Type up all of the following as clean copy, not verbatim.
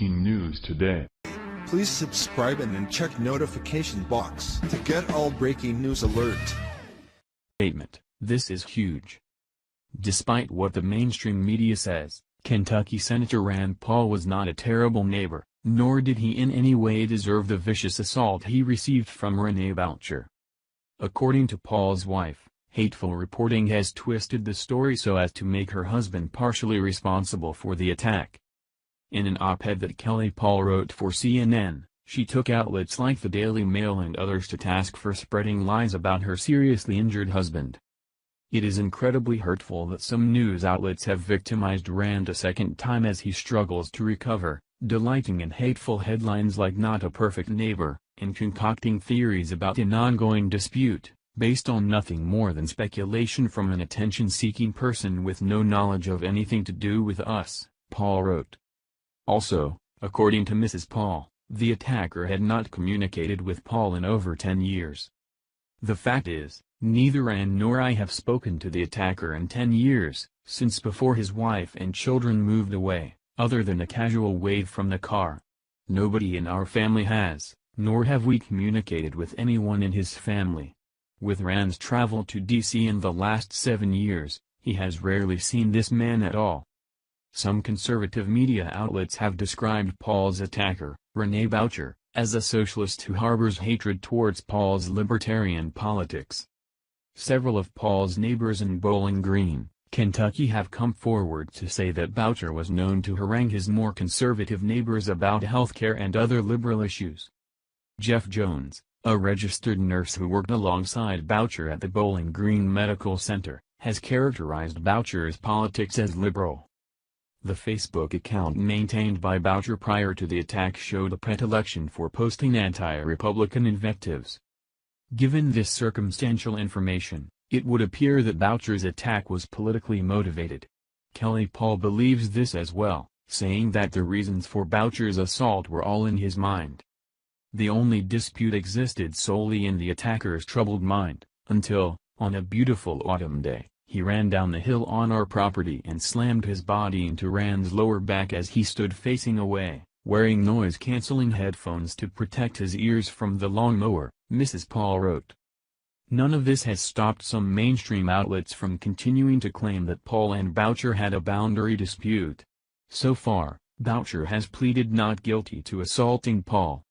breaking news today. Please subscribe and then check notification box to get all breaking news alert. Statement: this is huge. Despite what the mainstream media says, Kentucky Senator Rand Paul was not a terrible neighbor, nor did he in any way deserve the vicious assault he received from Rene Boucher. According to Paul's wife, hateful reporting has twisted the story so as to make her husband partially responsible for the attack. In an op-ed that Kelley Paul wrote for CNN, she took outlets like the Daily Mail and others to task for spreading lies about her seriously injured husband. It is incredibly hurtful that some news outlets have victimized Rand a second time as he struggles to recover, delighting in hateful headlines like "Not a Perfect Neighbor," and concocting theories about an ongoing dispute, based on nothing more than speculation from an attention-seeking person with no knowledge of anything to do with us, Paul wrote. Also, according to Mrs. Paul, the attacker had not communicated with Paul in over 10 years. The fact is, neither Rand nor I have spoken to the attacker in 10 years, since before his wife and children moved away, other than a casual wave from the car. Nobody in our family has, nor have we communicated with anyone in his family. With Rand's travel to D.C. in the last 7 years, he has rarely seen this man at all. Some conservative media outlets have described Paul's attacker, Rene Boucher, as a socialist who harbors hatred towards Paul's libertarian politics. Several of Paul's neighbors in Bowling Green, Kentucky have come forward to say that Boucher was known to harangue his more conservative neighbors about healthcare and other liberal issues. Jeff Jones, a registered nurse who worked alongside Boucher at the Bowling Green Medical Center, has characterized Boucher's politics as liberal. The Facebook account maintained by Boucher prior to the attack showed a predilection for posting anti-Republican invectives. Given this circumstantial information, it would appear that Boucher's attack was politically motivated. Kelley Paul believes this as well, saying that the reasons for Boucher's assault were all in his mind. The only dispute existed solely in the attacker's troubled mind, until, on a beautiful autumn day, he ran down the hill on our property and slammed his body into Rand's lower back as he stood facing away, wearing noise-canceling headphones to protect his ears from the lawnmower, Mrs. Paul wrote. None of this has stopped some mainstream outlets from continuing to claim that Paul and Boucher had a boundary dispute. So far, Boucher has pleaded not guilty to assaulting Paul.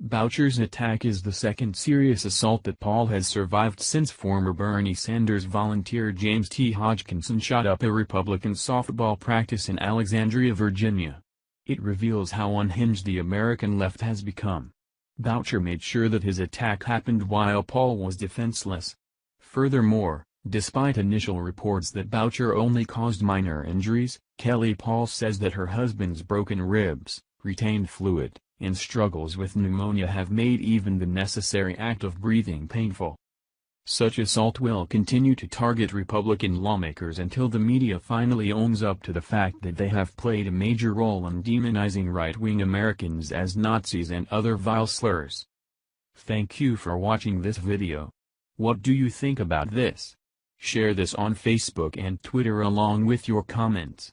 Boucher's attack is the second serious assault that Paul has survived since former Bernie Sanders volunteer James T. Hodgkinson shot up a Republican softball practice in Alexandria, Virginia. It reveals how unhinged the American left has become. Boucher made sure that his attack happened while Paul was defenseless. Furthermore, despite initial reports that Boucher only caused minor injuries, Kelley Paul says that her husband's broken ribs, retained fluid, and struggles with pneumonia have made even the necessary act of breathing painful. Such assault will continue to target Republican lawmakers until the media finally owns up to the fact that they have played a major role in demonizing right-wing Americans as Nazis and other vile slurs. Thank you for watching this video. What do you think about this? Share this on Facebook and Twitter along with your comments.